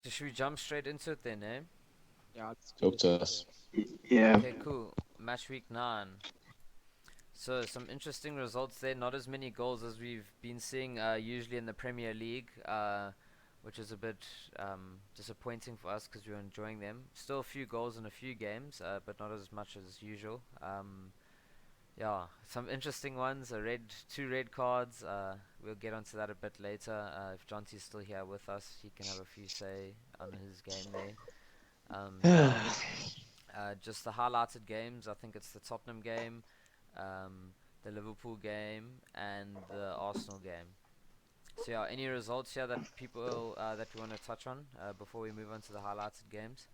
So should we jump straight into it then, eh? Yeah, let's do Talk it. to us. Yeah. Okay, cool. Match week 9. So some interesting results there. Not as many goals as we've been seeing usually in the Premier League, which is a bit disappointing for us because we were enjoying them. Still a few goals in a few games, but not as much as usual. Yeah, some interesting ones. Two red cards. We'll get onto that a bit later. If Jonty's still here with us, he can have a few say on his game there. Yeah, just the highlighted games. I think it's the Tottenham game, the Liverpool game, and the Arsenal game. So yeah, any results here that people that we want to touch on before we move on to the highlighted games?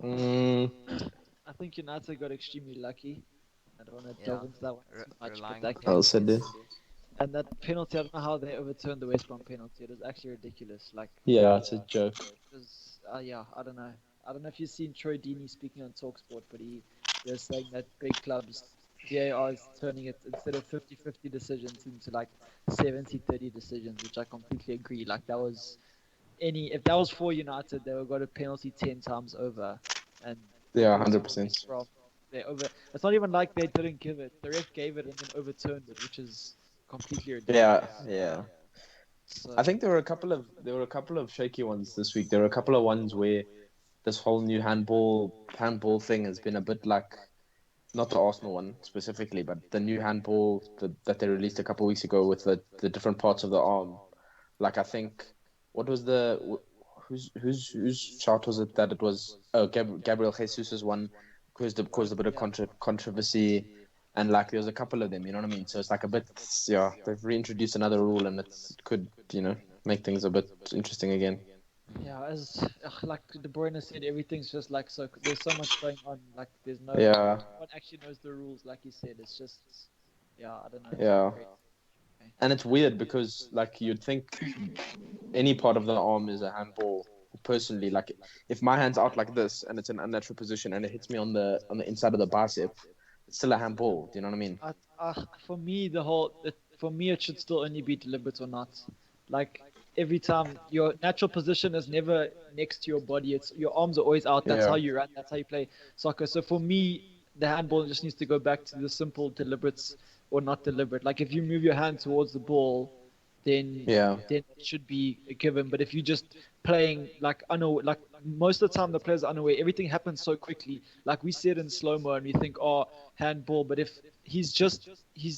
Mm, I think United got extremely lucky. I don't want to delve Yeah, into that one too much, but relying on that I'll game say penalties. this. and that penalty, I don't know how they overturned the West Brom penalty. It was actually ridiculous. Like, Yeah, it's a joke. it was, yeah, I don't know. I don't know if you've seen Troy Deeney speaking on Talksport, but he was saying that big clubs VAR is turning it instead of 50-50 decisions into like 70-30 decisions, which I completely agree. Like that was if that was for United, they would got a penalty 10 times over, and Yeah, unfortunately, 100%. West Brom they over. It's not even like they didn't give it. The ref gave it and then overturned it, which is completely Yeah, ridiculous. yeah. I So think there were a couple of shaky ones this week. There were a couple of ones where this whole new handball thing has been a bit like not the Arsenal one specifically, but the new handball that they released a couple of weeks ago with the different parts of the arm. Like I think, what was whose shout was it that it was? Oh, Gabriel Jesus's one caused a bit of yeah, controversy, and like there was a couple of them. You know what I mean? So it's like a bit, yeah. They've reintroduced another rule, and it could make things a bit interesting again. yeah. As like De Bruyne said, everything's just like so. There's so much going on. Like there's no Yeah, one actually knows the rules. Like you said, it's just yeah. I don't know. It's yeah. crazy. And it's weird because like you'd think any part of the arm is a handball. Personally, like if my hand's out like this and it's an unnatural position and it hits me on the inside of the bicep, it's still a handball. Do you know what I mean? For me, for me, it should still only be deliberate or not. Like every time, your natural position is never next to your body. It's your arms are always out. That's how Yeah, you run. That's how you play soccer. So for me, the handball just needs to go back to the simple deliberate or not deliberate. Like if you move your hand towards the ball, then yeah, then it should be a given. But if you just playing like unaware, like most of the time the players are unaware, everything happens so quickly. Like we see it in slow mo and we think, oh, handball. But if he's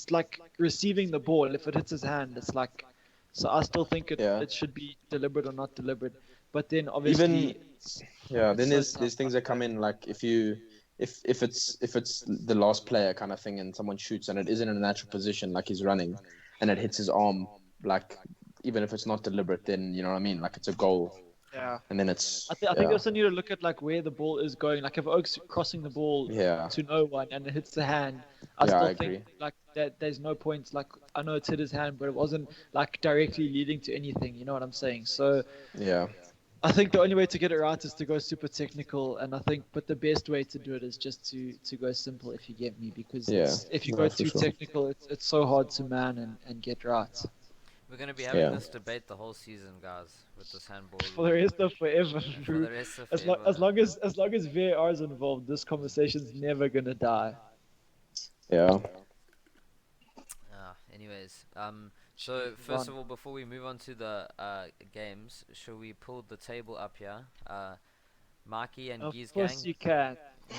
like receiving the ball, if it hits his hand, it's like. So I still think it, yeah. it should be deliberate or not deliberate. But then Even obviously yeah. it's Then so there's tough. things that come in like if it's the last player kind of thing and someone shoots and it isn't in a natural position like he's running and it hits his arm like even if it's not deliberate then you know what I mean like it's a goal Yeah. and then it's I think you yeah also need to look at like where the ball is going. Like if Oak's crossing the ball yeah to no one and it hits the hand, I yeah still I think agree like that there's no point. Like I know it's hit his hand, but it wasn't like directly leading to anything. You know what I'm saying? So yeah I think the only way to get it right is to go super technical, and I think but the best way to do it is just to go simple. If you get me, because yeah it's if you go no for too sure technical, it's so hard to man and get right We're gonna be having yeah this debate the whole season, guys, with this handball for the rule rest of forever, for bro. the rest of As long as forever. long as as long as VAR is involved, this conversation's never gonna die. yeah Anyways, so Move first on. of all, before we move on to the games, shall we pull the table up here? Marky and Of Geese course Gang. you can.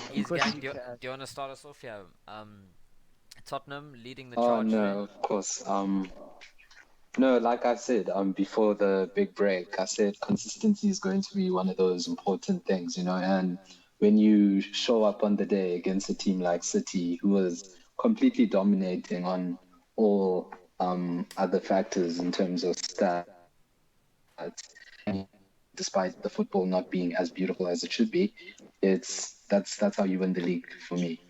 Of Geese course Gang, you do can. you want to start us off here? Tottenham leading the Oh charge there. no, of course. No, like I said, before the big break, I said consistency is going to be one of those important things, and when you show up on the day against a team like City, who was completely dominating on all other factors in terms of stats, despite the football not being as beautiful as it should be, that's how you win the league for me.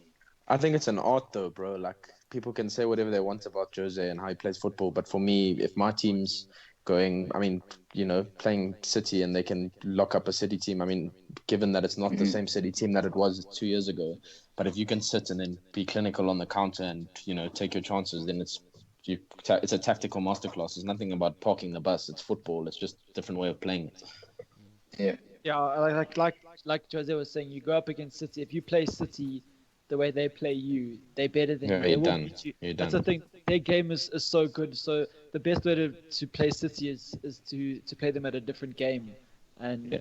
I think it's an art though bro like people can say whatever they want about Jose and how he plays football but for me if my team's going I mean playing City and they can lock up a City team I mean given that it's not the Hmm. same City team that it was 2 years ago but if you can sit and then be clinical on the counter and take your chances then it's it's a tactical masterclass. It's nothing about parking the bus. It's football. It's just a different way of playing it. Yeah. Yeah, like Jose was saying, you go up against City. If you play City the way they play you, they're better than Yeah, you. They you're will done. beat you. You're That's done. the thing. Their game is so good. So the best way to play City is to play them at a different game. And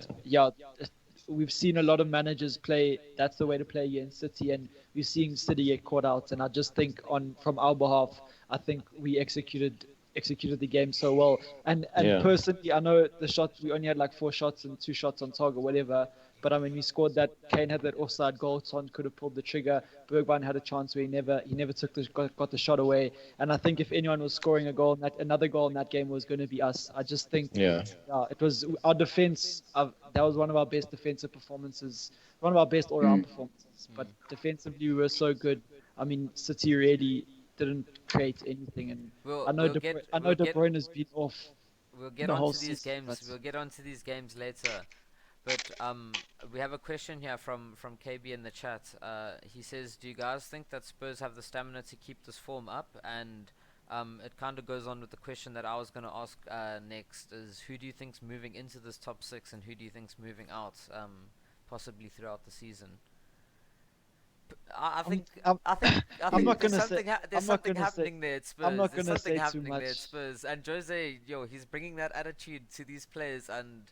we've seen a lot of managers play. That's the way to play against City, and we've seen City get caught out. And I just think on from our behalf, I think we executed the game so well. And Yeah. personally, I know the shots we only had like 4 shots and 2 shots on target, whatever. But I mean, we scored that. Kane had that offside goal. Son could have pulled the trigger. Bergwijn had a chance where he never took got the shot away. And I think if anyone was scoring a goal, another goal in that game was going to be us. I just think Yeah. it was our defense. That was one of our best defensive performances, one of our best all-round Mm. performances. But defensively, we were so good. I mean, City really didn't create anything. And We'll I know we'll get De Bruyne has been off we'll get the whole onto these season, games. but We'll get onto these games later. But we have a question here from KB in the chat. He says, "Do you guys think that Spurs have the stamina to keep this form up?" And it kind of goes on with the question that I was going to ask next: is who do you think's moving into this top six, and who do you think's moving out, possibly throughout the season? I think I'm, I think I I'm think not there's gonna say. something there's I'm not something gonna say. happening there at I'm Spurs. not There's gonna something say too happening there at much. Spurs, and Jose, he's bringing that attitude to these players, and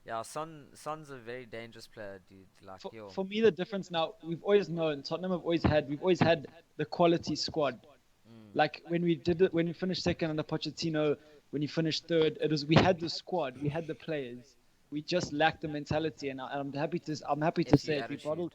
yeah, Son's a very dangerous player, dude. Like, For me, the difference now, we've always known Tottenham we've always had the quality squad. mm, Like when we did it, when we finished second under Pochettino, when he finished third, we had the squad, we had the players. We just lacked the mentality, and I'm happy to FU say it. attitude.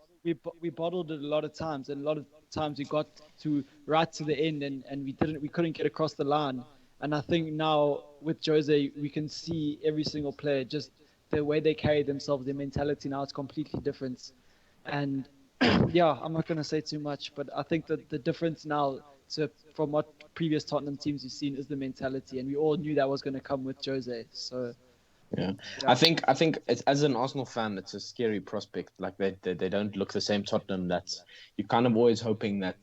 We bottled it a lot of times, and a lot of times we got to right to the end, and we couldn't get across the line. And I think now with Jose, we can see every single player just the way they carry themselves, their mentality now is completely different. And yeah, I'm not going to say too much, but I think that the difference now from what previous Tottenham teams you've seen is the mentality, and we all knew that was going to come with Jose. So Yeah, yeah, I think it's, as an Arsenal fan, it's a scary prospect. Like they don't look the same Tottenham. That's you're kind of always hoping that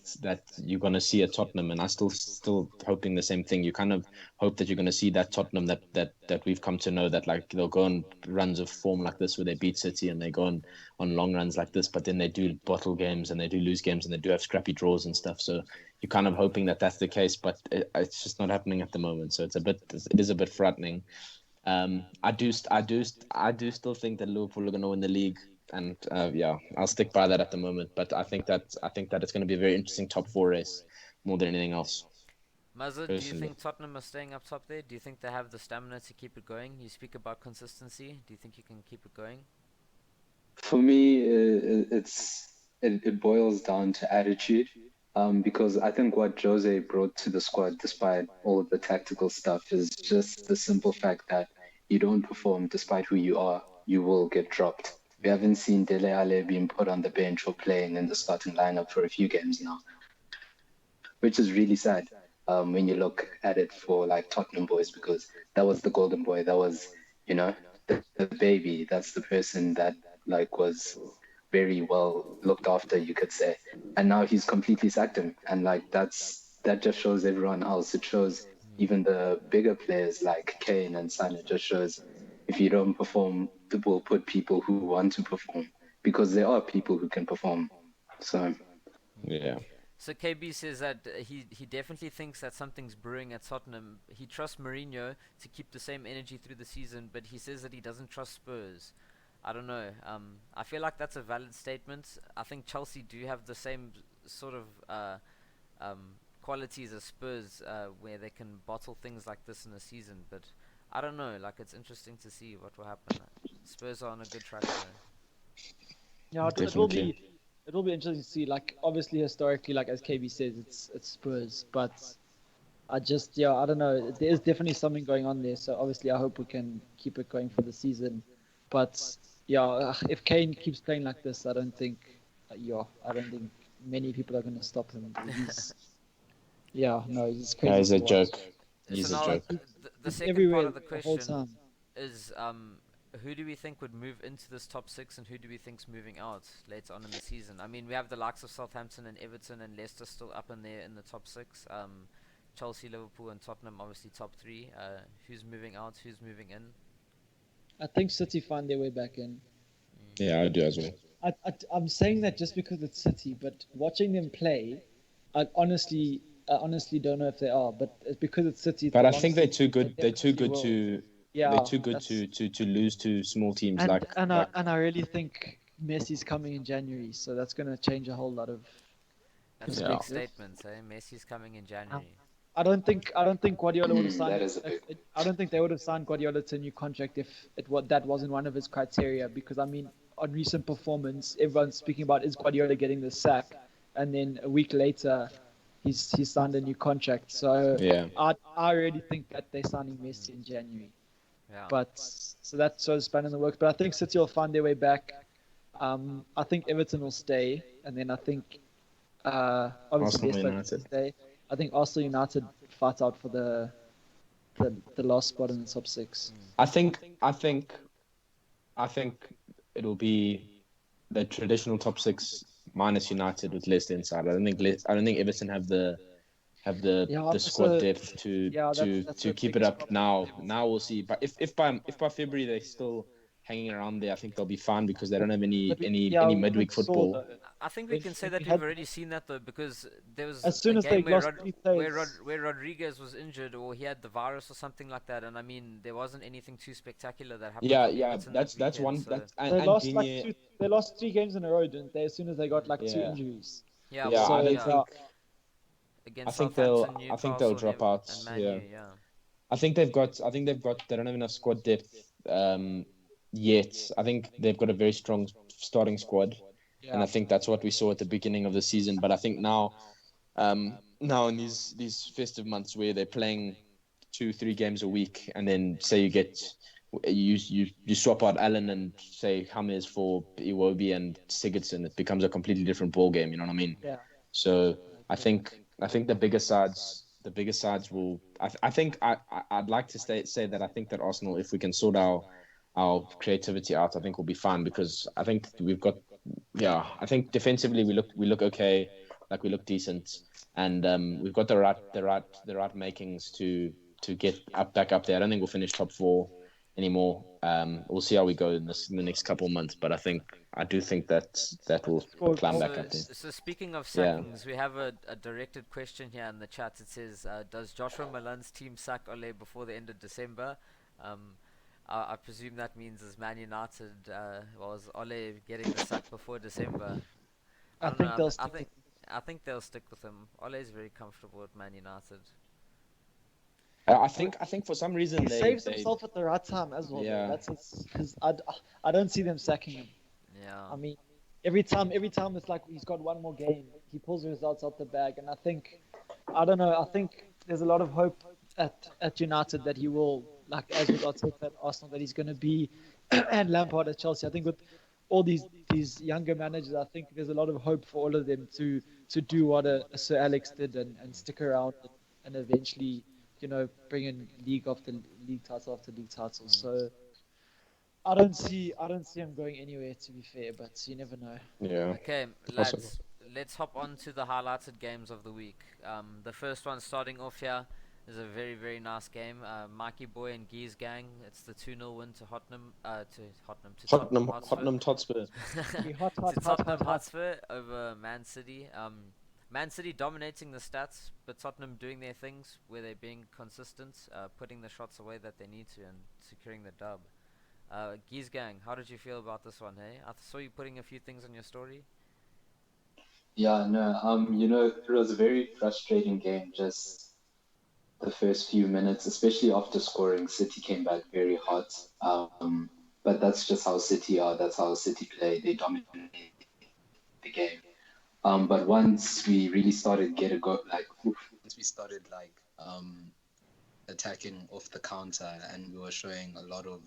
you're gonna see a Tottenham, and I still hoping the same thing. You kind of hope that you're gonna see that Tottenham that we've come to know, that like they'll go on runs of form like this where they beat City and they go on long runs like this, but then they do bottle games and they do lose games and they do have scrappy draws and stuff. So you're kind of hoping that that's the case, but it's just not happening at the moment. So it is a bit frightening. I do still think that Liverpool are going to win the league, and yeah, I'll stick by that at the moment. But I think that it's going to be a very interesting top four race more than anything else, Mazza, do you personally. think Tottenham are staying up top there? Do you think they have the stamina to keep it going? You speak about consistency. Do you think you can keep it going? For me, it boils down to attitude. Because I think what Jose brought to the squad, despite all of the tactical stuff, is just the simple fact that you don't perform despite who you are, you will get dropped. We Mm. haven't seen Dele Alli being put on the bench or playing in the starting lineup for a few games now, which is really sad when you look at it for like Tottenham boys, because that was the golden boy. That was, the baby. That's the person that like was very well looked after, you could say. And now he's completely sacked him. And like that just shows everyone else. It shows even the bigger players like Kane and Son. It just shows if you don't perform, we'll put people who want to perform, because there are people who can perform. So Yeah, So KB says that he definitely thinks that something's brewing at Tottenham. He trusts Mourinho to keep the same energy through the season, but he says that he doesn't trust Spurs. I don't know. I feel like that's a valid statement. I think Chelsea do have the same sort of qualities as Spurs, where they can bottle things like this in a season. But I don't know. Like, it's interesting to see what will happen. Spurs are on a good track though. yeah, definitely. it will be interesting to see. Like obviously historically, like as KB says, it's Spurs, but I don't know. There is definitely something going on there. So obviously, I hope we can keep it going for the season. But yeah, if Kane keeps playing like this, I don't think many people are going to stop him. He's Yeah, crazy he's to a watch. joke. So He's a now Like joke. the he's second part everywhere of the the whole question time. is who do we think would move into this top six, and who do we think's moving out later on in the season? I mean, we have the likes of Southampton and Everton and Leicester still up in there in the top six. Chelsea, Liverpool, and Tottenham obviously top three. Who's moving out? Who's moving in? I think City find their way back in. Yeah, I do as well. I'm saying that just because it's City, but watching them play, I honestly don't know if they are. But it's because it's City. It's But a I long think they're season, too they good. They're too definitely good will. to. They're Yeah, too good that's to lose to small teams and like. I really think Messi's coming in January, so that's going to change a whole lot of That's a Yeah. big perspective. statement, eh? Messi's coming in Um, January. I don't think Guardiola would have That signed. is a big. I don't think they would have signed Guardiola to a new contract if that wasn't one of his criteria. Because I mean, on recent performance, everyone's speaking about is Guardiola getting the sack, and then a week later, he's signed a new contract. So Yeah. I really think that they're signing Messi in January. Yeah. But so that's sort of span in the works. But I think City will find their way back. I think Everton will stay, and then I think obviously Arsenal Leicester will United. stay. I think Arsenal United fight out for the last spot in the top six. I think. I think it'll be the traditional top six minus United with Leicester inside. I don't think Everton Yeah, the squad so depth yeah, that's to the keep it biggest up problem for now. them. Now we'll see. But if by February they're still hanging around there, I think they'll be fine because they don't have But any we midweek saw football. though I think we when, can say when that we we've had already seen that though, because there was as a soon as they game where lost three players. Where Rodriguez was injured or he had the virus or something like that, and I mean there wasn't anything too spectacular that happened Yeah, from yeah, Everton that that's weekend. one. So And Digne, They lost 3 games in a row, didn't they? As soon as they got like two yeah, injuries. yeah, yeah. well, So yeah, yeah, against Southampton, I think they'll Newcastle, drop out. and Man Yeah. U, yeah. They don't have enough squad depth yet. I think they've got a very strong starting squad, and yeah. I think that's what we saw at the beginning of the season. But I think now in these festive months where they're playing 2-3 games a week, and then say you swap out Allen and say James for Iwobi and Sigurdsson, it becomes a completely different ball game. You know what I mean? Yeah, So I agree. I think the bigger sides will. I think I'd like to say that I think that Arsenal, if we can sort our creativity out, I think we'll be fine because I think we've got. Yeah, I think defensively we look okay, like we look decent, and we've got the right makings to get back up there. I don't think we'll finish top four anymore. We'll see how we go in the next couple of months, but I do think that will climb back So, up there. so speaking of Yeah. sackings, we have a directed question here in the chat. It says, "Does Joshua Malan's team sack Ole before the end of December?" Um, I presume that means as Man United was Ole getting the sack before December. I I don't know. think they'll I stick with. I think they'll stick with him. Ole is very comfortable at Man United. I think for some reason He saves they himself at the right time as well. Though. yeah That's because I don't see them sacking him. Yeah. I mean, every time it's like he's got one more game, he pulls the results out the bag, and I don't know. I think there's a lot of hope at United that he will, like as with Arteta at Arsenal, that he's going to be, and Lampard at Chelsea. I think with all these younger managers, I think there's a lot of hope for all of them to do what a Sir Alex did and stick around and eventually, bring in league after league title after league title. So I don't see him going anywhere, to be fair, but you never know. yeah Okay, possible. lads, let's hop on to the highlighted games of the week. The first one starting off here is a very, very nice game. Mikey Boy and Gee's gang. It's the 2-0 win to Tottenham Hotspur. Tottenham Hotspur. Hot, To hot, hot, Tottenham hot, hot. Hotspur over Man City. Man City dominating the stats, but Tottenham doing their things where they're being consistent, putting the shots away that they need to, and securing the dub. Geese Gang, how did you feel about this one, hey? I saw you putting a few things on your story. Yeah, no, it was a very frustrating game, just the first few minutes, especially after scoring. City came back very hot. But that's just how City are. That's how City play. They dominate the game. But once we really started once we started attacking off the counter, and we were showing a lot of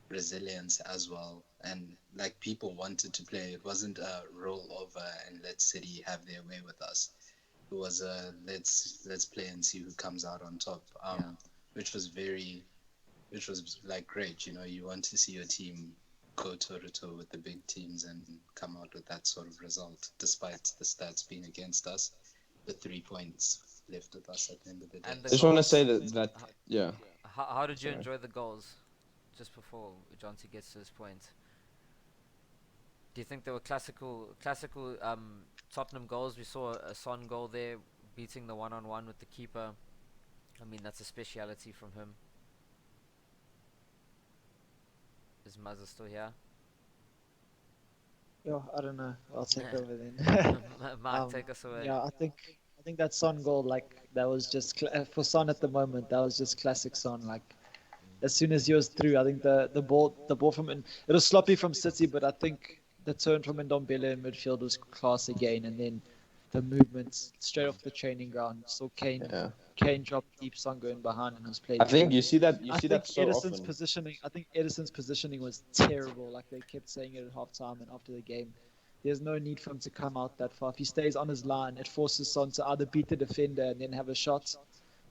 resilience as well, and like people wanted to play. It wasn't a roll over and let City have their way with us. It was a let's play and see who comes out on top. Yeah. Which was like great. You want to see your team go toe to toe with the big teams and come out with that sort of result, despite the stats being against us. the 3 points left with us at the end of the day. And I the just want to goals. say that yeah. How did you Sorry. enjoy the goals? Just before Jonty gets to this point, do you think they were classical Tottenham goals? We saw a Son goal there, beating the one-on-one with the keeper. I mean, that's a speciality from him. Is Mazza still here? Yeah, I don't know. I'll take over then. Mark, take us away. Yeah, I think that Son goal, like that was just for Son at the moment. That was just classic Son. Like as soon as he was through, I think the ball from it was sloppy from City, but I think the turn from Ndombele in midfield was class again, and then the movements straight off the training ground. So Yeah. Kane dropped deep, Son going behind, and was played I think through. you see that I think so Edison's often. positioning. I think Edison's positioning was terrible. Like they kept saying it at halftime and after the game. There's no need for him to come out that far. If he stays on his line, it forces Son to either beat the defender and then have a shot,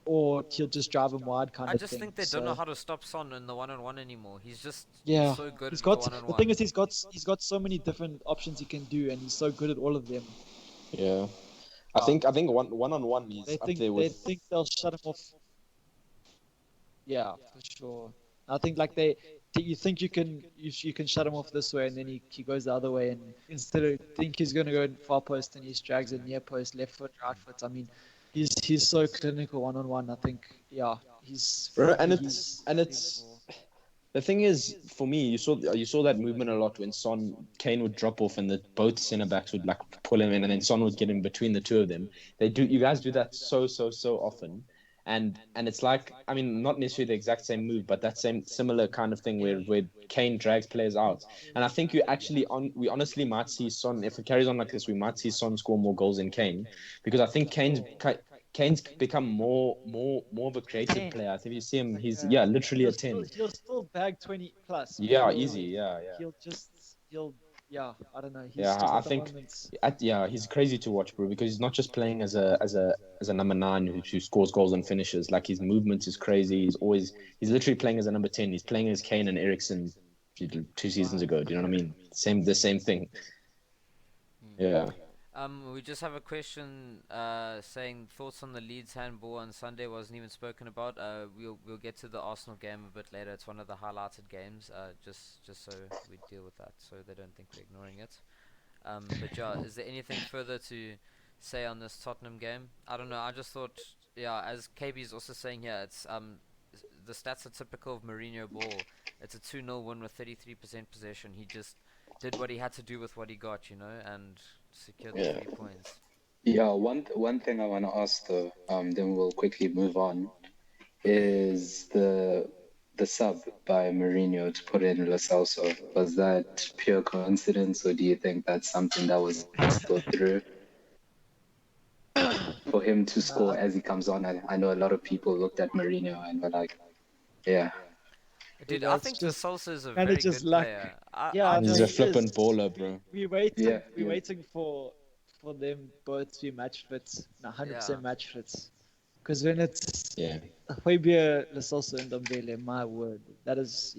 or he'll just drive him wide kind I of just thing. think they don't know how to stop Son in the one-on-one anymore. He's Yeah, so good he's at the got the one-on-one. thing is he's got so many different options he can do, and he's so good at all of them. Yeah. I think one-on-one They he's up think there they with. think they'll shut him off. Yeah, for sure. I think like you think you can shut him off this way, and then he goes the other way, and instead of think he's gonna go in far post, and he drags it near post, left foot, right foot. I mean, he's so clinical one-on-one. I think yeah, he's Bro, and physically it's unbelievable. the thing is, for me, you saw that movement a lot when Kane would drop off and the both centre backs would like pull him in, and then Son would get in between the two of them. You guys do that so often, and it's like, I mean, not necessarily the exact same move, but that same similar kind of thing where Kane drags players out, and I think we honestly might see Son, if it carries on like this, we might see Son score more goals than Kane, because I think Kane's become more of a creative player. I think you see him, he's literally a 10. He'll still bag 20 plus, but Yeah, easy. Yeah. he'll I don't know. He's Yeah, just I at the think, moment. he's crazy to watch, bro, because he's not just playing as a number nine who scores goals and finishes. Like his movement is crazy. He's literally playing as a number 10. He's playing as Kane and Eriksen 2 seasons ago. Do you know what I mean? The same thing. Yeah. We just have a question saying thoughts on the Leeds handball on Sunday wasn't even spoken about. We'll get to the Arsenal game a bit later. It's one of the highlighted games. Just so we deal with that, so they don't think we're ignoring it. But yeah, is there anything further to say on this Tottenham game? I don't know. I just thought, yeah, as KB is also saying here, it's the stats are typical of Mourinho ball. It's a 2-0 win with 33% possession. He just did what he had to do with what he got, and secured the 3 points. Yeah, one thing I want to ask though, then we'll quickly move on, is the sub by Mourinho to put in Lo Celso. Was that pure coincidence, or do you think that's something that was thought through for him to score as he comes on? I know a lot of people looked at Mourinho and were like, yeah. Dude, I That's think the just Salsa is a kind very of just good luck. player. Yeah, I I know He's just a he is. flippant baller, bro. We're waiting. Yeah, We're yeah. waiting for them both to be match fits, 100% Yeah. match fits. Because when it's Yeah. Højbjerg, Lasosa, and Ndombele, my word, that is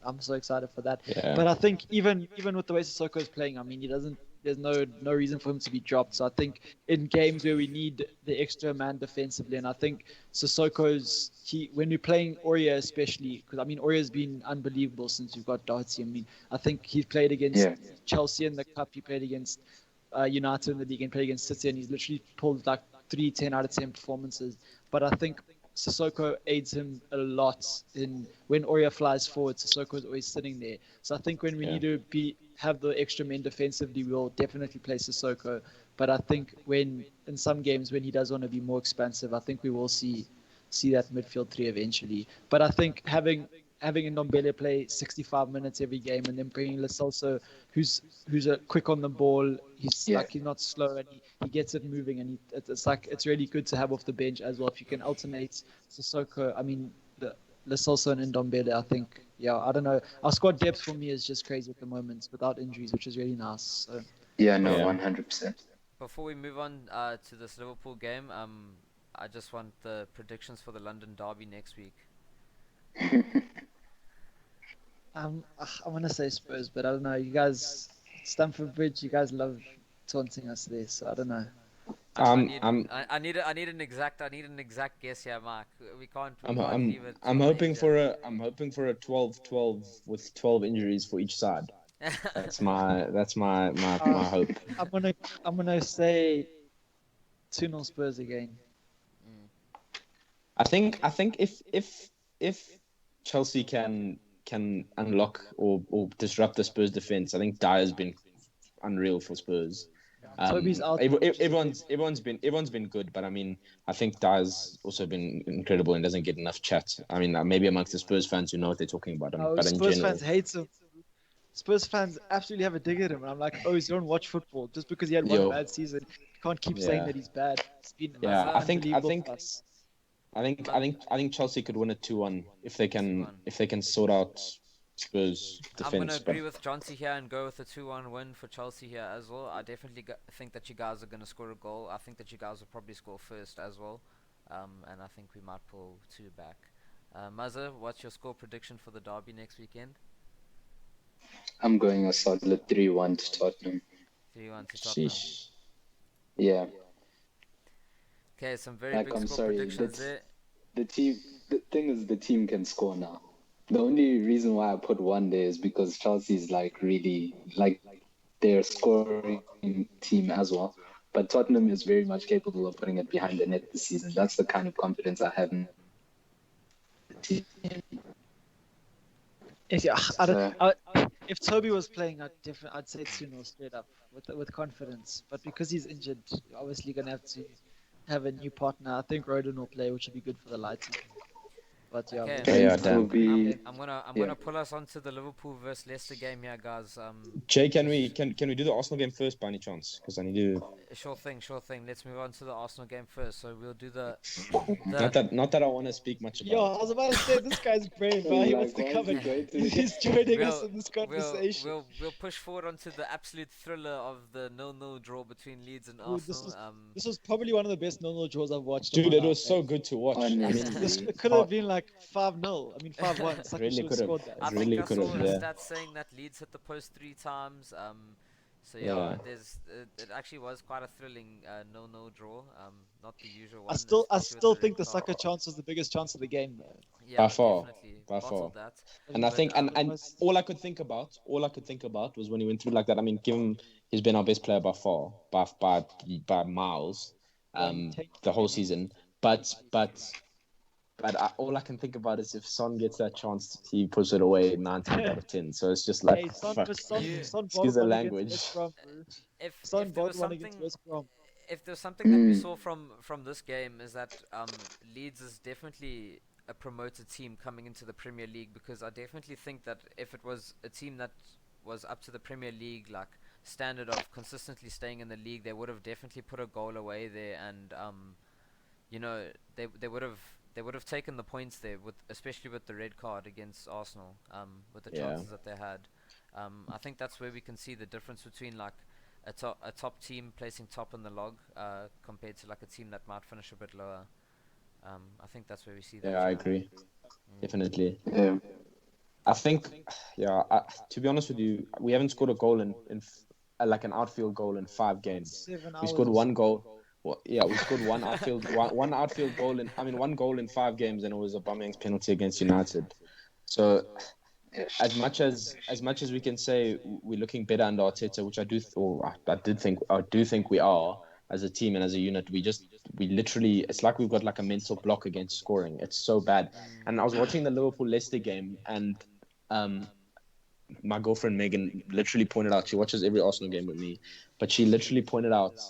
I'm so excited for that. Yeah. But I think even with the way Sissoko is playing, I mean, he doesn't. There's no reason for him to be dropped. So I think in games where we need the extra man defensively, and I think Sissoko's when we're playing Aurier especially, because I mean Aurier's been unbelievable since we've got Doherty. I mean, I think he's played against Chelsea in the cup. He played against United in the league and played against City, and he's literally pulled like 10 out of 10 performances. But I think Sissoko aids him a lot in when Aurier flies forward. Sissoko is always sitting there. So I think when we need to have the extra men defensively, we'll definitely play Sissoko. But I think in some games when he does want to be more expansive, I think we will see that midfield three eventually. But I think having Ndombele play 65 minutes every game and then bringing Lo Celso, who's quick on the ball, he's not slow, and he gets it moving, and it's really good to have off the bench as well. If you can alternate Sissoko, I mean Lo Celso and Ndombele, I think I don't know. Our squad depth for me is just crazy at the moment without injuries, which is really nice. So. Yeah, no, 100%. Before we move on to this Liverpool game, I just want the predictions for the London derby next week. I'm gonna say Spurs, but I don't know. You guys, Stamford Bridge, you guys love taunting us there, so I don't know. I need an exact guess here, Mark. We I'm can't I'm leave it I'm on hoping edge. for a 12-12 with 12 injuries for each side. That's my Uh, hope. I'm gonna say 2-0 Spurs again. Mm. I think if Chelsea can unlock or disrupt the Spurs defense, I think Dyer's been unreal for Spurs. Toby's out, which is a big. Everyone's been good, but I mean, I think Dyer's also been incredible and doesn't get enough chat. I mean, maybe amongst the Spurs fans who know what they're talking about, Oh, but in Spurs fans general, hate him. Spurs fans absolutely have a dig at him, and I'm like, oh, you don't watch football just because he had one yo, bad season. You can't keep saying yeah, that he's bad. He's been yeah. Mazza, unbelievable for us. I think Chelsea could win it 2-1 2-1. if they can sort out Spurs I'm gonna defense. But agree with Jonty here and go with a 2-1 win for Chelsea here as well. I definitely think that you guys are gonna score a goal. I think that you guys will probably score first as well, and I think we might pull two back. Mazza, what's your score prediction for the derby next weekend? I'm going a solid 3-1 to Tottenham. 3-1 to Tottenham. sheesh. Yeah, Okay, some very like big I'm score sorry, predictions there. the team. The thing is, the team can score now. The only reason why I put one there is because Chelsea's like really like they're a scoring team as well. But Tottenham is very much capable of putting it behind the net this season. That's the kind of confidence I have in the team. Yeah, So if Toby was playing, I'd say 2-0 straight up with confidence. But because he's injured, you're obviously gonna have to have a new partner. I think Roden will play, which would be good for the lights. But yeah, Okay. Oh, yeah, it will damn. be I'm yeah. gonna pull us onto the Liverpool versus Leicester game here, guys. Jay, Just can we do the Arsenal game first by any chance? Because I need to. sure thing, sure thing. Let's move on to the Arsenal game first. So we'll do the Not the that I want to speak much yo, about I was about to say this guy's brave, bro. He wants Like, to why come is he and going to he's joining us we'll in this conversation. we'll push forward onto the absolute thriller of the 0-0 draw between Leeds and Dude, Arsenal. this was probably one of the best no draws I've watched it. in my Dude, it life. was so good to watch. I mean, This honestly. it could have been like 5-0. I mean 5-1. it Saka really should have could have. scored that. I It think really I could saw have. a Yeah. stat saying that Leeds hit the post 3 times. So yeah, Yeah. there's it actually was quite a thrilling 0-0 draw. Not the usual I one, still especially still with the think red the card. Saka chance was the biggest chance of the game, though. Yeah, Far, definitely by far. bottled that. And I But think and all I could think about was when he went through like that. I mean, give him he's been our best player by far, by miles, Yeah, he tanked the the whole game. season. But all I can think about is if Son gets that chance, he puts it away 9 times out of 10. So it's just like Hey, Son, fuck. but Son, You Son Excuse bottled the one against language. West Brom, bro. if Son there was bottled one something against West Brom. if there's something that we Mm. saw from this game is that Leeds is definitely a promoted team coming into the Premier League, because I definitely think that if it was a team that was up to the Premier League like standard of consistently staying in the league, they would have definitely put a goal away there, and you know they would have taken the points there, with especially with the red card against Arsenal, with the Yeah. chances that they had. I think that's where we can see the difference between like a top team placing top in the log compared to like a team that might finish a bit lower. I think that's where we see that. Yeah, I agree. Definitely. Yeah. I think, yeah. To be honest with you, we haven't scored a goal in like an outfield goal in 5 games. 7 We hours. scored or one something. goal. Well, yeah, we scored one outfield goal one goal in 5 games, and it was a Aubameyang's penalty against United. So as much as we can say we're looking better under Arteta, which I do think we are as a team and as a unit, we literally, it's like we've got like a mental block against scoring. It's so bad. And I was watching the Liverpool Leicester game, and my girlfriend Megan literally pointed out, she watches every Arsenal game with me, but she literally pointed out,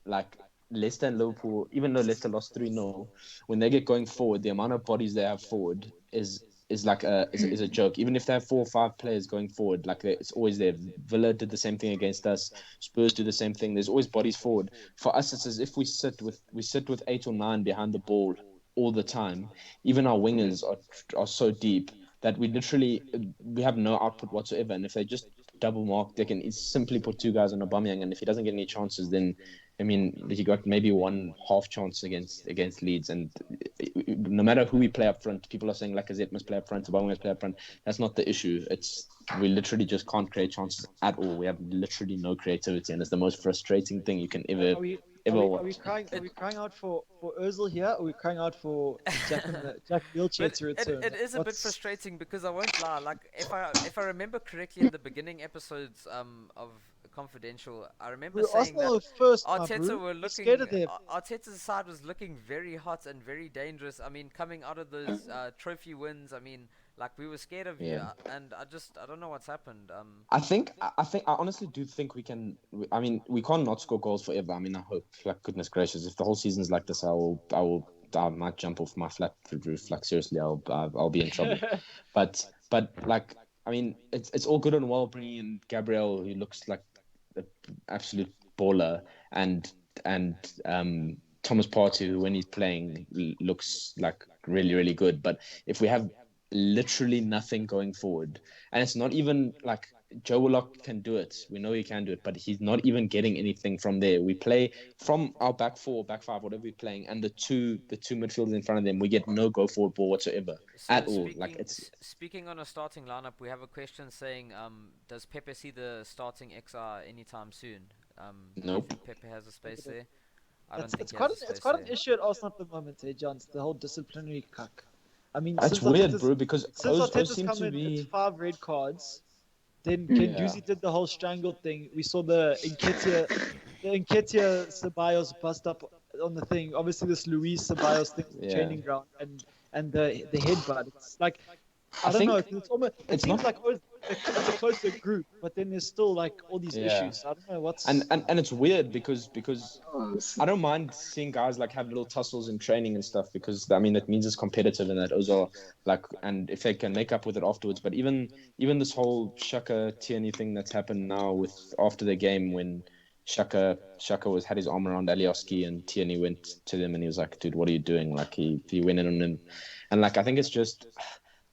like, Leicester and Liverpool, even though Leicester lost 3-0, when they get going forward, the amount of bodies they have forward is a joke. Even if they have 4 or 5 players going forward, like, it's always there. Villa did the same thing against us. Spurs do the same thing. There's always bodies forward. For us, it's as if we sit with 8 or 9 behind the ball all the time. Even our wingers are so deep that we have no output whatsoever. And if they just double mark, they can simply put 2 guys on Aubameyang, and if he doesn't get any chances, then I mean, he got maybe one half chance against Leeds, and no matter who we play up front, people are saying Lacazette must play up front, Aubameyang must play up front. That's not the issue. It's we literally just can't create chances at all. We have literally no creativity, and it's the most frustrating thing you can ever ever Are we watched. crying? Are we crying out for Özil here? Or are we crying out for Jack Wheelchair But to return? it is a bit What's frustrating because I won't lie. Like if I remember correctly in the beginning episodes of Confidential, I remember Bro, saying that Arsenal are first, my Arteta bro. were We're scared looking of them. Arteta's side was looking very hot and very dangerous. I mean, coming out of those trophy wins, I mean, like we were scared of you, Yeah. and I don't know what's happened. I honestly do think we can. I mean, we can't not score goals forever. I mean, I hope, like, goodness gracious, if the whole season's like this, I might jump off my flat roof. Like, seriously, I'll be in trouble. But like, I mean, it's all good and well bringing in Gabriel, who looks like an absolute baller, and and Thomas Partey, who when he's playing looks like really really good. But if we have literally nothing going forward, and it's not even like Joe Willock can do it. We know he can do it, but he's not even getting anything from there. We play from our back four, back five, whatever we're playing, and the two midfielders in front of them. We get no go forward ball whatsoever So at all. Like it's speaking on a starting lineup, we have a question saying, does Pepe see the starting XR anytime soon? Do you Nope. think Pepe has a space there? I don't think It's he quite has a it's space quite an there. issue at Arsenal at the moment, eh, John? It's the whole disciplinary cuck. I mean, It's weird, bro, because since Oz Arteta's seem come to in, it's be 5 red cards. Then yeah. Guendouzi did the whole strangled thing. We saw the Nketiah Ceballos bust up on the thing. Obviously, this Luis Ceballos thing on the Yeah. training ground and the headbutt. It's like I I don't know. think It's almost, it it's seems not- like it's a closer group, but then there's still like all these Yeah. issues. I don't know what's and it's weird because Oh, I don't mind seeing guys like have little tussles in training and stuff, because I mean it means it's competitive and that Ozil like, and if they can make up with it afterwards. But even this whole Shaka Tierney thing that's happened now with after the game when Shaka had his arm around Alioski and Tierney went to them and he was like, dude, what are you doing? Like he went in on him, and like I think it's just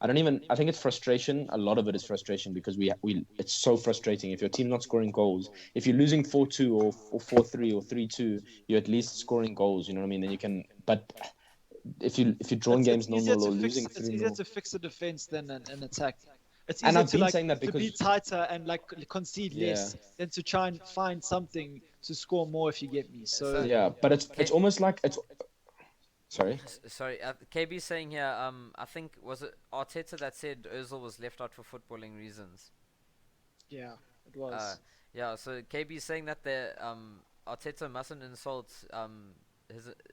I think it's frustration. A lot of it is frustration because we it's so frustrating. If your team's not scoring goals, if you're losing 4-2 or 4-3 or 3-2, you're at least scoring goals. You know what I mean? Then you can. But if you're drawing games easier 0-0 to or fix. losing It's 3-0, easier to fix a defense than an attack. It's and easier I've to been like saying that to because be tighter and like concede Yeah. less than to try and find something to score more. If you get me. So yeah, but it's almost like it's. Sorry. Sorry, KB saying here. I think was it Arteta that said Özil was left out for footballing reasons. yeah, it was. Yeah. So KB is saying that the Arteta mustn't insult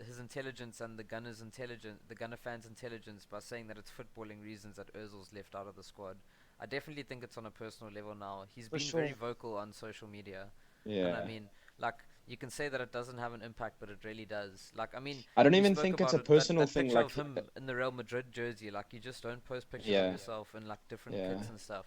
his intelligence and the gunner fans' intelligence by saying that it's footballing reasons that Özil's left out of the squad. I definitely think it's on a personal level now. He's For been very sure. vocal on social media, Yeah. and I mean, like, you can say that it doesn't have an impact, but it really does. Like, I mean, I don't we even spoke think it's about a it, personal that thing. picture Like of him in the Real Madrid jersey, like, you just don't post pictures Yeah. of yourself in like different Yeah. kits and stuff.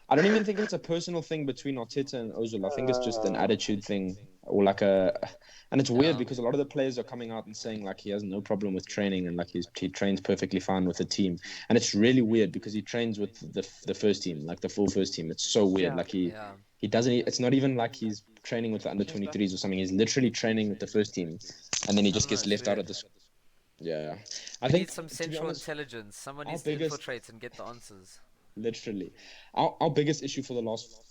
I don't even think it's a personal thing between Arteta and Ozil. I think it's just an attitude thing, or like and it's weird Yeah. because a lot of the players are coming out and saying like he has no problem with training and like he trains perfectly fine with the team, and it's really weird because he trains with the first team, like the full first team. It's so weird. Yeah. Like Yeah. he doesn't. It's not even like he's training with the under 23s or something. He's literally training with the first team, and then he I just don't know, gets it's left out weird. of this. Yeah, I We think need some to be central honest, intelligence. Someone our needs to biggest- infiltrate and get the answers. literally, our biggest issue for the last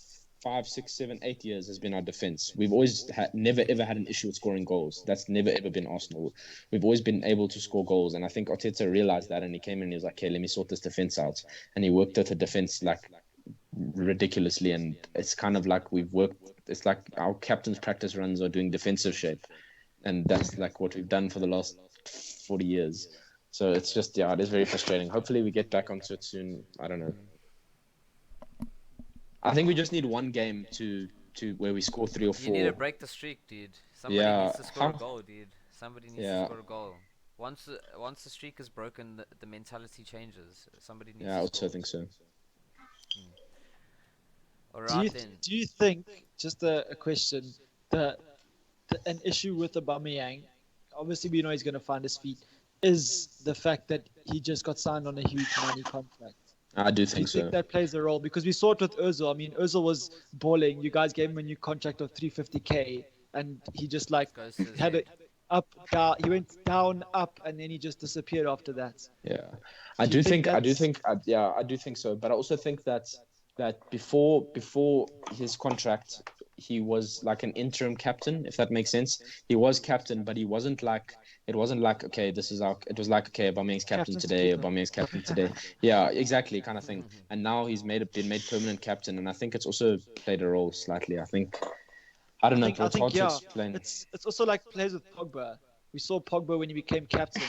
5, 6, 7, 8 years has been our defense. We've always never ever had an issue with scoring goals. That's never ever been Arsenal. We've always been able to score goals, and I think Arteta realized that, and he came in and he was like, "Okay, let me sort this defense out," and he worked at the defense like ridiculously, and it's kind of like we've worked. It's like our captain's practice runs are doing defensive shape, and that's like what we've done for the last 40 years. So it's just it is very frustrating. Hopefully we get back onto it soon. I don't know. I think we just need one game to where we score 3 or 4. You need to break the streak, dude. Somebody Yeah, needs to score a how- goal, dude. Somebody needs to Yeah. score a goal. Once the streak is broken, the mentality changes. Somebody needs Yeah, I to also score. think so. Alright then. Do you think, just a question, an issue with Aubameyang, obviously we know he's going to find his feet, is the fact that he just got signed on a huge money contract. I do Do you think think so. that plays a role? Because we saw it with Ozil. I mean, Ozil was balling. You guys gave him a new contract of 350k, and he just like Goes to his had head. it up, down. He went down, up, and then he just disappeared after that. Yeah, I Do do you think think I that's- do think so. But I also think that before his contract, he was like an interim captain, if that makes sense. He was captain, but he wasn't like it wasn't like okay, this is our. It was like okay, Aubameyang's captain Captain's today. keeper. Aubameyang's captain today. Yeah, exactly, kind of thing. And now been made permanent captain, and I think it's also played a role slightly. I think I don't know, bro. I It's think hard to yeah. explain. It's also like plays with Pogba. We saw Pogba when he became captain.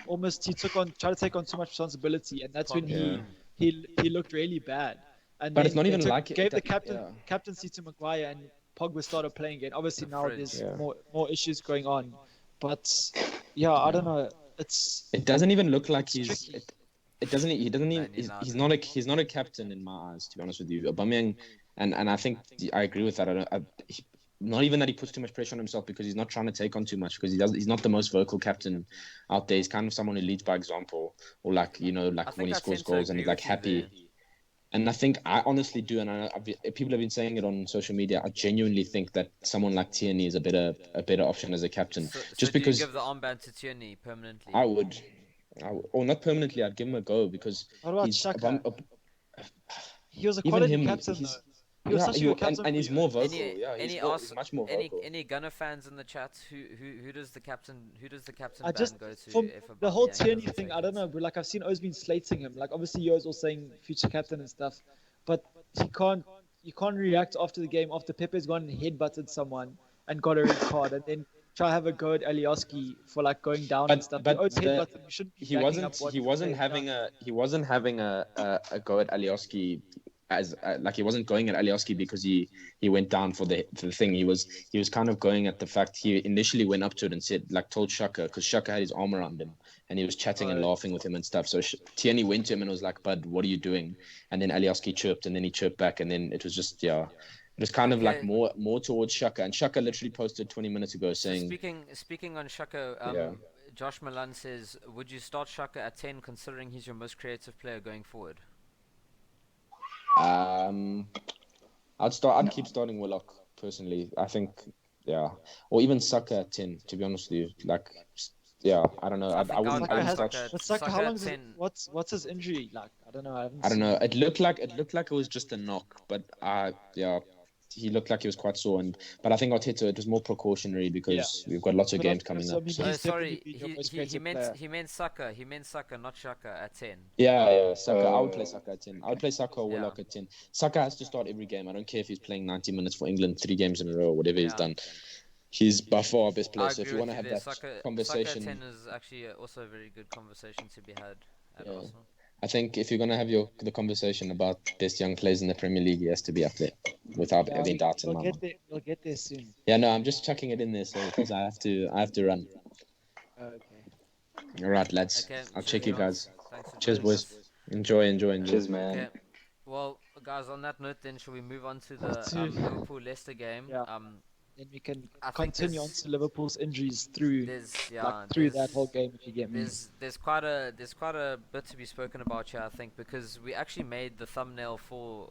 Almost he tried to take on too much responsibility, and that's when Yeah. he looked really bad. And But it's then not they even like gave it. the Yeah. captaincy to Maguire, and Pogba started playing again. Obviously The now fridge. there's Yeah. more issues going on, but yeah, I don't know. It doesn't even look like It's tricky. it doesn't. He doesn't even. Man He's United. not a. He's not a captain in my eyes, to be honest with you. Aubameyang, and I think I agree with that. Not even that he puts too much pressure on himself because he's not trying to take on too much because he does. He's not the most vocal captain out there. He's kind of someone who leads by example, or like I when think he I scores tend to goals and agree he's like with you there. happy. And I think I honestly do, and people have been saying it on social media. I genuinely think that someone like Tierney is a better option as a captain, So just do you because give the armband to Tierney permanently? I would, or not permanently. I'd give him a go because What about he's Shaka? He was a even quality him. captain though. He's He was such a good and captain for he's you. more vocal. Any Yeah, any he's much more vocal. any Gunner fans in the chat? Who does the captain I just ban go to from if the whole Aubameyang Tierney doesn't thing, take I don't it? know, but like I've seen O's been slating him. Like obviously yours was saying future captain and stuff, but he can't you can't react after the game after Pepe's gone and headbutted someone and got a red card and then try have a go at Alioski for like going down and stuff. You But O's headbutted, you shouldn't be backing up what Pepe has done. he wasn't having a go at Alioski as like he wasn't going at Alioski because he went down for the thing. He was kind of going at the fact he initially went up to it and said like told Shaka because Shaka had his arm around him and he was chatting and laughing with him and stuff. So Tierney went to him and was like, "Bud, what are you doing?" And then Alioski chirped and then he chirped back and then it was just yeah. It was kind of like Okay. more towards Shaka, and Shaka literally posted 20 minutes ago So saying, speaking on Shaka, "Yeah, Josh Milan says, would you start Shaka at 10 considering he's your most creative player going forward? um, I'd keep starting Willock personally. I think, yeah, or even Saka at 10. To be honest with you, like, yeah, I don't know. I think I Saka wouldn't has, start. but Saka, Saka how at long is 10. what's his injury like? I don't know. I haven't I don't seen. know. It looked like it was just a knock, but yeah, he looked like he was quite sore. But I think Arteta it was more precautionary because we've got lots of But games coming so, I up. mean, So he's Sorry, definitely been your most creative player. he meant Saka. He meant Saka, not Shaka at 10. yeah, Saka. I would play Saka at 10. I would play Saka or Yeah. Willock at 10. Saka has to start every game. I don't care if he's playing 90 minutes for England, 3 games in a row, whatever he's Yeah. done. He's by far our best player. I So if agree you with want to you have there. that Saka at conversation, 10 is actually also a very good conversation to be had at yeah. Arsenal. I think if you're gonna have the conversation about best young players in the Premier League, he has to be up there without any doubt in my mind. We'll get there soon. Yeah, no, I'm just chucking it in there so because I have to run. Okay. All right, lads. Okay, I'll cheers, check you Jones. guys. Thanks for Cheers, joining boys. us. Enjoy. Cheers, man. Okay. Well, guys, on that note, then, shall we move on to the To- Liverpool-Leicester game? Yeah. Then we can I think continue on there's- to Liverpool's injuries through there's that whole game, if you get me. there's quite a bit to be spoken about here, I think, because we actually made the thumbnail for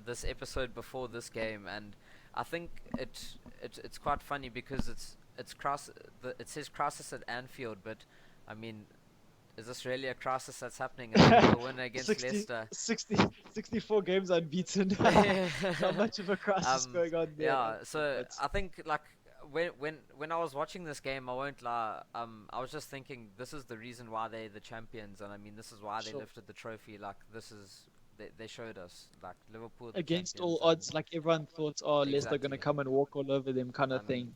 this episode before this game, and I think it's quite funny because it says crisis at Anfield, but I mean, is this really a crisis that's happening? And the win against 60, Leicester. 64 games unbeaten. Not much of a crisis going on there. Yeah, so but- I think like when I was watching this game, I won't lie. I was just thinking this is the reason why they're the champions, and I mean this is why they Sure. lifted the trophy. Like this is they showed us like Liverpool the against all champions, odds, like everyone thought, oh, Leicester gonna Exactly. come and walk all over them, kind of I mean, thing.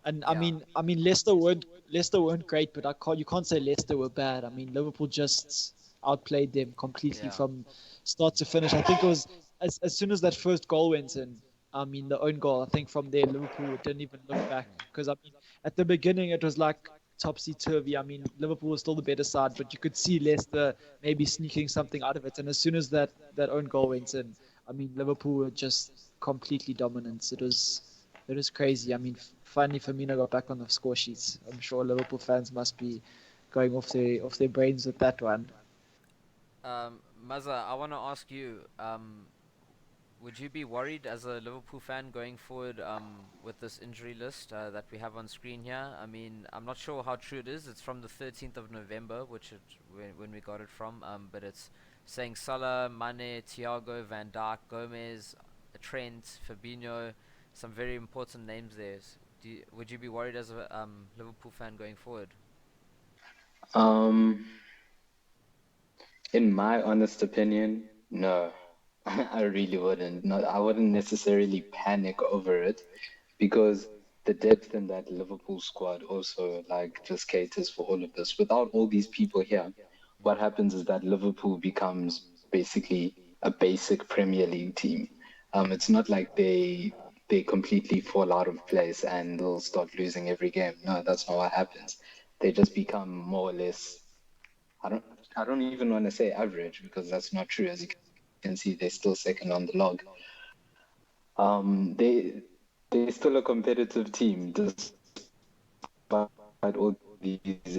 And yeah. I mean, Leicester weren't great, but you can't say Leicester were bad. I mean, Liverpool just outplayed them completely Yeah. from start to finish. I think it was as soon as that first goal went in. I mean, the own goal. I think from there, Liverpool didn't even look back because I mean, at the beginning it was like topsy turvy. I mean, Liverpool was still the better side, but you could see Leicester maybe sneaking something out of it. And as soon as that own goal went in, I mean, Liverpool were just completely dominant. It was crazy. I mean, finally Firmino got back on the score sheets. I'm sure Liverpool fans must be going off their brains with that one. Mazza, I want to ask you, would you be worried as a Liverpool fan going forward with this injury list that we have on screen here? I mean, I'm not sure how true it is. It's from the 13th of November, when we got it from, but it's saying Salah, Mane, Thiago, Van Dijk, Gomez, Trent, Fabinho, some very important names there. Would you be worried as a Liverpool fan going forward? Um, in my honest opinion, no, I really wouldn't. No, I wouldn't necessarily panic over it because the depth in that Liverpool squad also like just caters for all of this. Without all these people here, what happens is that Liverpool becomes basically a basic Premier League team. It's not like they completely fall out of place and they'll start losing every game. No, that's not what happens. They just become more or less. I don't I don't even want to say average because that's not true. As you can see, they're still second on the log. They're still a competitive team despite all these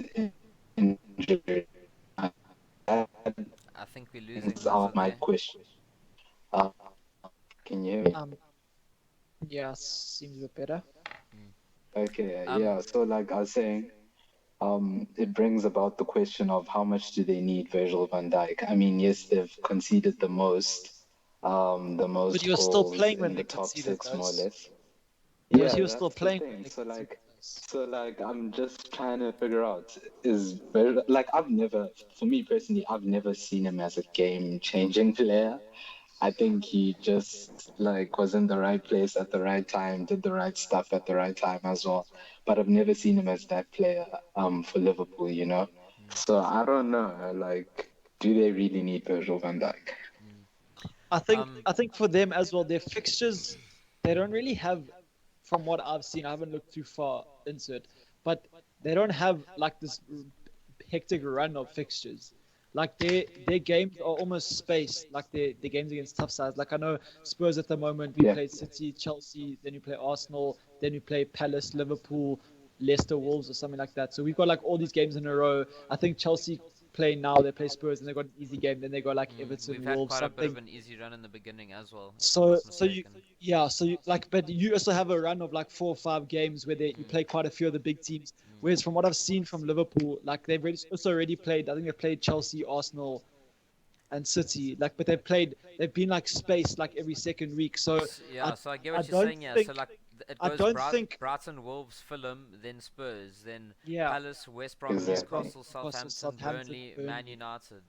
injuries. I think we're losing That's out Loza my there. question. Uh, can you hear me? Yeah, seems a bit better. Mm. Okay, Um, yeah. So like I was saying, it brings about the question of how much do they need Virgil van Dijk? I mean, yes, they've conceded the But most he was still goals playing when in they the top conceded six, more or those. less. Yeah, He was still that's the playing when thing. they So conceded like, those. so like, I'm just trying to figure out like for me personally, I've never seen him as a game-changing player. I think he just like was in the right place at the right time, did the right stuff at the right time as well. But I've never seen him as that player for Liverpool, you know. mm, So I don't know, like, do they really need Virgil van Dijk? mm. I think for them as well, their fixtures they don't really have, from what I've seen. I haven't looked too far into it, but they don't have like this hectic run of fixtures. Like their games are almost spaced, like their games against tough sides. Like I know Spurs at the moment, we Yeah, played City, Chelsea, then we play Arsenal, then we play Palace, Liverpool, Leicester, Wolves, or something like that. So we've got like all these games in a row. I think Chelsea play now, they play Spurs, and they got an easy game. Then they got like We've Everton, had Wolves, quite a bit of something. an easy run in the beginning as well, if I'm So not so you mistaken. yeah, so you like, but you also have a run of like 4 or 5 games where you Mm, play quite a few of the big teams. mm, Whereas from what I've seen from Liverpool, like they've also already played. I think they've played Chelsea, Arsenal, and City. Like, but they've been like spaced like every second week. So I Yeah, so I get I what you're don't saying. Yeah, so think like it I goes don't think Brighton, Wolves, Fulham, then Spurs, then yeah, Palace, West Brom, West Brom, exactly, Newcastle, Newcastle, Southampton, Southampton, Burnley, Man Burnley, United.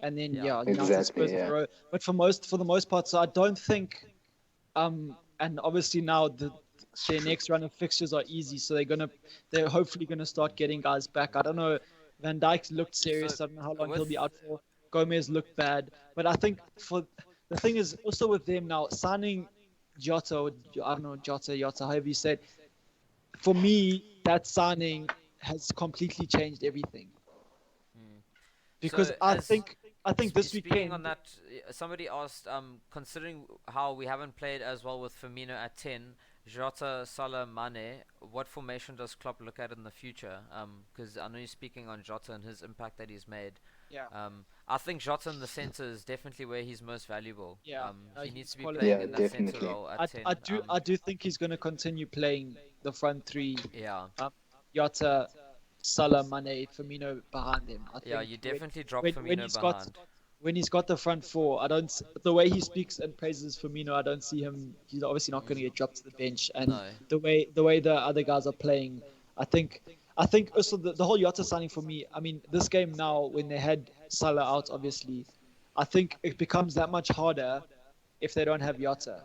and then Yeah. yeah, United, exactly, Spurs in a yeah. row. But for the most part, so I don't think and obviously now their next run of fixtures are easy, so they're hopefully gonna start getting guys back. I don't know. Van Dijk looked So serious. I don't know how long with he'll be out for. Gomez looked bad, but I think for the thing is also with them now signing Jota, or I don't know Jota, however you say it. For me, that signing has completely changed everything mm, because so as I think this speaking on weekend. that, somebody asked, considering how we haven't played as well with Firmino at 10, Jota, Salah, Mane, what formation does Klopp look at in the future? Because I know you're speaking on Jota and his impact that he's made. Yeah, I think Jota in the centre is definitely where he's most valuable. yeah, He needs he's to be quality playing Yeah, in there. that centre definitely. role at 10. I do think he's going to continue playing the front three. Yeah, Um, Yota, Salah, Mane, Firmino behind him. I yeah, think you definitely drop when Firmino he's got behind. the front four, I don't the way he speaks and praises Firmino, I don't see him. He's obviously not going to Mm, get dropped to the bench. And no. the way the other guys are playing, I think also the whole Yota signing for me. I mean, this game now when they had Salah out, obviously, I think it becomes that much harder if they don't have Yota.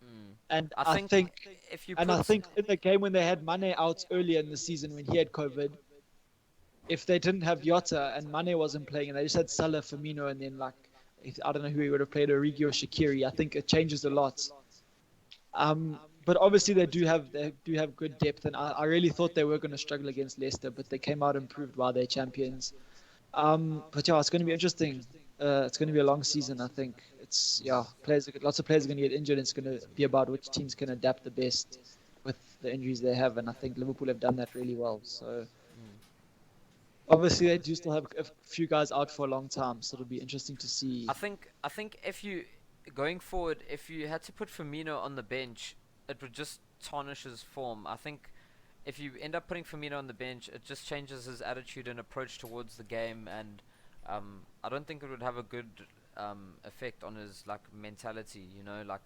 Mm. And I I think think if you and I put think in the game when they had Mane out earlier in the season when he had COVID, if they didn't have Yota and Mane wasn't playing and they just had Salah, Firmino, and then like I don't know who he would have played, Origi or Shaqiri, I think it changes a lot. But obviously they do have good depth, and I really thought they were going to struggle against Leicester, but they came out and proved why they're champions. But yeah, it's going to be interesting. It's going to be a long season, I think. It's yeah, lots of players are going to get injured. It's going to be about which teams can adapt the best with the injuries they have, and I think Liverpool have done that really well. So mm, obviously they do still have a few guys out for a long time, so it'll be interesting to see. I think if you going forward, if you had to put Firmino on the bench, it would just tarnish his form. I think if you end up putting Firmino on the bench, it just changes his attitude and approach towards the game, and I don't think it would have a good effect on his like mentality. You know, like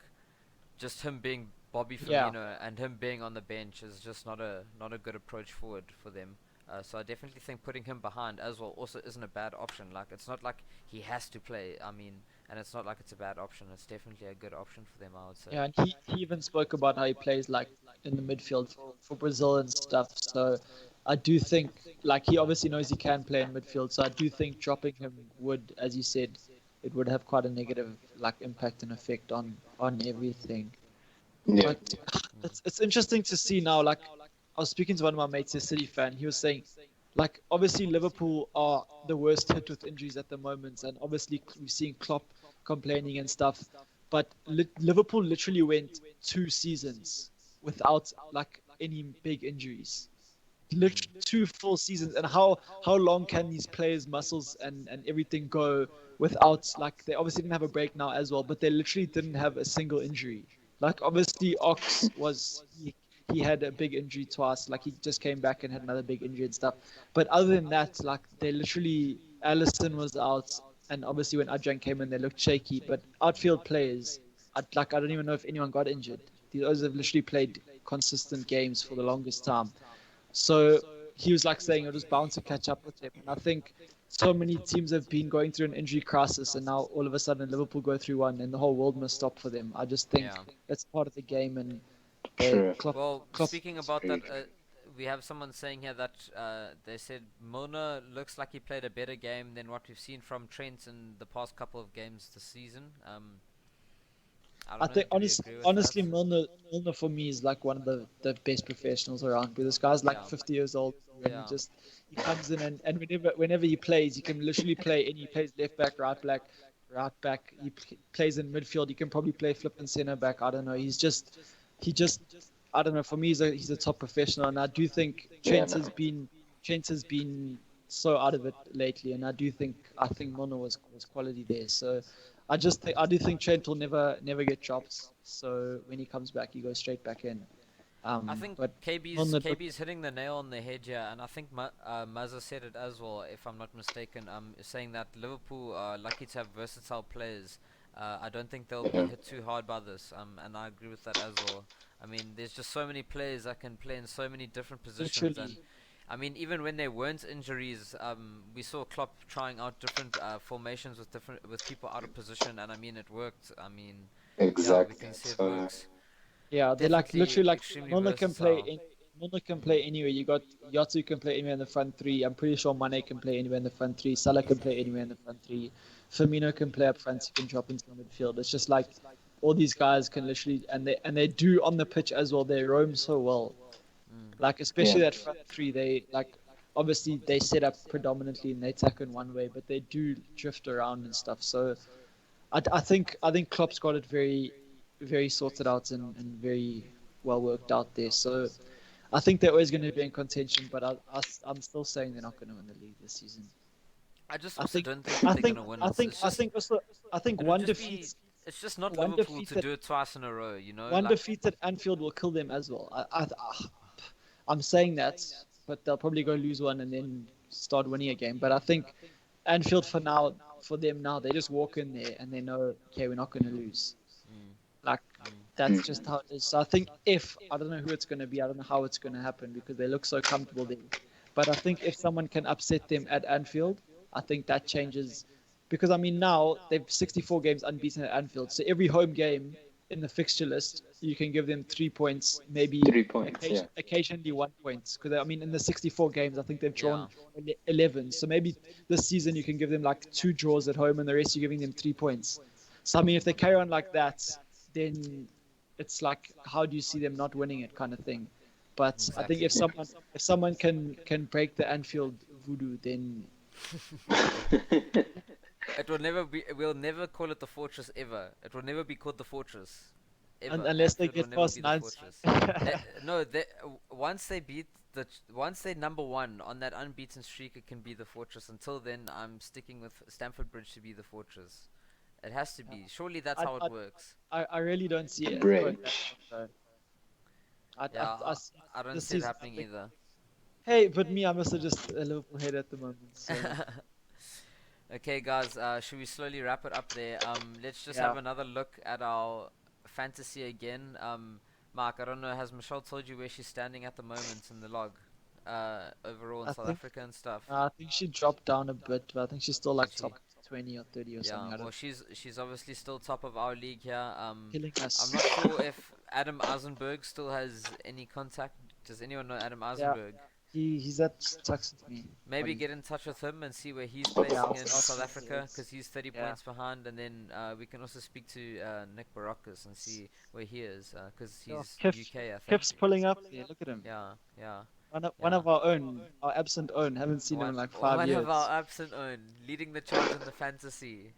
just him being Bobby Yeah. Firmino and him being on the bench is just not a good approach forward for them. So I definitely think putting him behind as well also isn't a bad option. Like it's not like he has to play. I mean, and it's not like it's a bad option. It's definitely a good option for them, I would say. Yeah, and he even spoke about how he plays like in the midfield for Brazil and stuff. So I do think like he obviously knows he can play in midfield. So I do think dropping him would, as you said, it would have quite a negative like impact and effect on everything. Yeah. But it's interesting to see now. Like I was speaking to one of my mates, a City fan. He was saying, like obviously Liverpool are the worst hit with injuries at the moment, and obviously we've seen Klopp complaining and stuff. But Liverpool literally went 2 seasons without like any big injuries. Mm. Literally 2 full seasons, and how long can these players' muscles and everything go without like they obviously didn't have a break now as well, but they literally didn't have a single injury. Like obviously Ox was he had a big injury twice, like he just came back and had another big injury and stuff. But other than that, like they literally Allison was out, and obviously when Adrian came in, they looked shaky. But outfield players, I don't even know if anyone got injured. Those have literally played consistent games for the longest time. So he was like saying it was bound to catch up with him. And I think so many teams have been going through an injury crisis, and now all of a sudden Liverpool go through one, and the whole world must stop for them. I just think Yeah. that's part of the game, and True. Well, Klopp speaking It's about very that, true. we have someone saying here that they said Milner looks like he played a better game than what we've seen from Trent in the past couple of games this season. I I don't know. think Do we agree with that? honestly, Milner for me is like one of the best professionals around. Because this guy's like Yeah. 50 years old, and Yeah. he comes in and whenever he plays, he can literally play and he plays left back, right back. Plays in midfield. He can probably play flipping center back. I don't know. He just I don't know. For me, he's a top professional, and I do think Yeah, man. Trent has been so out of it lately, and I think Milner was quality there. So. I do think Trent will never get dropped. So when he comes back, he goes straight back in. I think But KB's Milner, KB's hitting the nail on the head here, and I think Mazza said it as well, if I'm not mistaken. Saying that Liverpool are lucky to have versatile players. I don't think they'll be Yeah. hit too hard by this. And I agree with that as well. I mean, there's just so many players that can play in so many different positions, and literally, I mean, even when there weren't injuries, we saw Klopp trying out different formations with people out of position, and I mean, it worked. I mean, yeah, we Exactly. can see it So works. yeah, they're like Definitely literally like extremely Milner can play versatile. in. Milner can play anywhere. You got Yatu can play anywhere in the front three. I'm pretty sure Mane can play anywhere in the front three. Salah can play anywhere in the front three. Firmino can play up front. He can drop into the midfield. It's just like all these guys can literally and they do on the pitch as well. They roam so well. Mm. Like yeah, especially that front three, they like obviously they set up predominantly and they attack in one way, but they do drift around and stuff. So I think Klopp's got it very sorted out and very well worked out there. So I think they're always going to be in contention, but I'm still saying they're not going to win the league this season. I just I also think don't think I they're think gonna win. I think It's I just think also I think it'll just be. It's just not one Liverpool defeat to at do it twice in a row. You know, one like defeat at Anfield will kill them as well. I'm saying that, but they'll probably go lose one and then start winning a game. But I think Anfield for them now, they just walk in there and they know, okay, we're not going to lose. mm, Like mm, that's just how it is. So I think if I don't know who it's going to be, I don't know how it's going to happen because they look so comfortable there. But I think if someone can upset them at Anfield, I think that changes. Because I mean now they've 64 games unbeaten at Anfield, so every home game in the fixture list you can give them 3 points, maybe 3 points. Yeah, occasionally 1 point. Because I mean in the 64 games I think they've yeah, drawn 11. So maybe this season you can give them like 2 draws at home and the rest you're giving them 3 points. So I mean if they carry on like that, then it's like how do you see them not winning it kind of thing. But I think exactly. if someone can break the Anfield voodoo, then It will never be. We'll never call it the fortress ever. It will never be called the fortress ever. unless they Anfield will get never past be the nine. fortress. No, once they beat once they're number one on that unbeaten streak, it can be the fortress. Until then, I'm sticking with Stamford Bridge to be the fortress. It has to be. Surely that's I, how it I, works. I really don't see the it going that bridge. far. Yeah, I see I don't this see it season happening happening. either. Hey, but me, I'm also just a Liverpool head at the moment. So Okay, guys, should we slowly wrap it up there? Let's just Yeah. have another look at our fantasy again. Mark, I don't know, has Michelle told you where she's standing at the moment in the log? Overall in I South think Africa and stuff. I think she dropped down a bit, but I think she's still like Did she? top 20 or 30 or Yeah, something. I well, don't she's obviously still top of our league here. killing I'm us. not sure if Adam Eisenberg still has any contact. Does anyone know Adam Yeah, Eisenberg? he's at Tux with me. Maybe Buddy. get in touch with him and see where he's Yeah, placing I'll in ask South him Africa, afterwards. because he's 30 Yeah. points behind, and then we can also speak to Nick Baracus and see where he is, because Yeah, he's Kif, UK, I think. Kif's pulling up there. Look at him. Yeah, yeah, One yeah. of our own, our absent own. Haven't seen him in like 5 One of years. our absent own, leading the charge in the fantasy.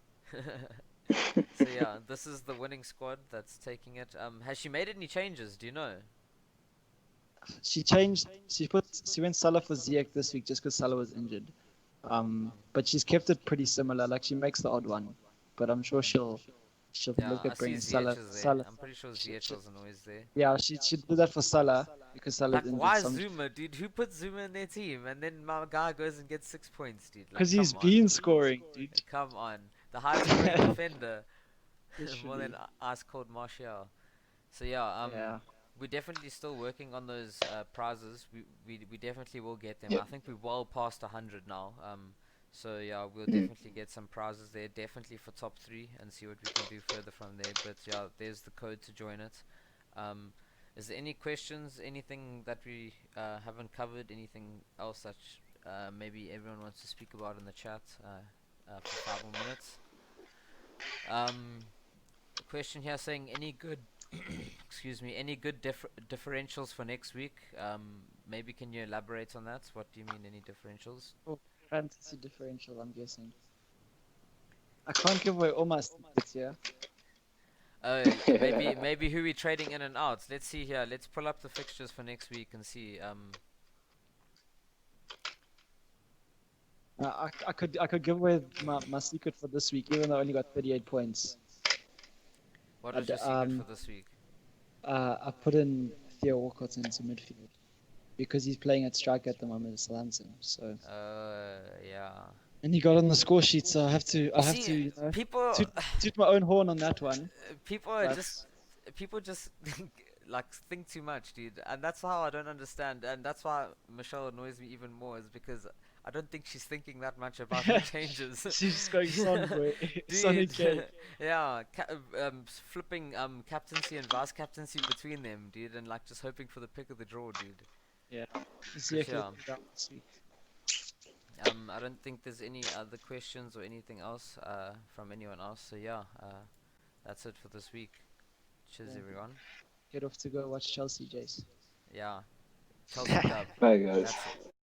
So yeah, this is the winning squad that's taking it. Has she made any changes? Do you know? She changed. She went Salah for Ziyech this week just because Salah was injured. But she's kept it pretty similar. Like she makes the odd one, but I'm sure she'll Yeah, look I at see bringing Ziyech Salah. is there. Salah. I'm pretty sure She, Ziyech she, wasn't always there. yeah, she do that for Salah because Salah's Like, injured. why Some Zuma, dude? Who put Zuma in their team? And then my guy goes and gets 6 points, dude. Like, because he's come been on. scoring, dude. Come on. The highest scoring defender. More Literally. than Ice Cold Martial. So yeah, Yeah. we're definitely still working on those prizes. We definitely will get them. Yeah. I think we're well past 100 now. So yeah, we'll Mm. definitely get some prizes there, definitely for top 3, and see what we can do further from there. But yeah, there's the code to join it. Is there any questions, anything that we haven't covered, anything else that maybe everyone wants to speak about in the chat for 5 more minutes? A question here saying any good excuse me, any good differentials for next week? Maybe can you elaborate on that? What do you mean, any differentials? Fantasy differential, I'm guessing. I can't give away all my secrets here. Maybe who we trading in and out. Let's see here. Let's pull up the fixtures for next week and see. I could give away my secret for this week, even though I only got 38 points. What was your secret for this week? I put in Theo Walcott into midfield because he's playing at striker at the moment at Southampton. So. Yeah. And he got on the score sheet, so I have to People toot my own horn on that one. people are just people just like think too much, dude, and that's how I don't understand, and that's why Michelle annoys me even more, is because I don't think she's thinking that much about her changes. She's just going Son, bro. Sonny Dude, K. yeah, flipping captaincy and vice captaincy between them, dude, and like just hoping for the pick of the draw, dude. Yeah. sure. This week. I don't think there's any other questions or anything else from anyone else. So yeah, that's it for this week. Cheers, Yeah. everyone. Get off to go watch Chelsea, Jace. Yeah, Chelsea dub. Bye, guys. That's it.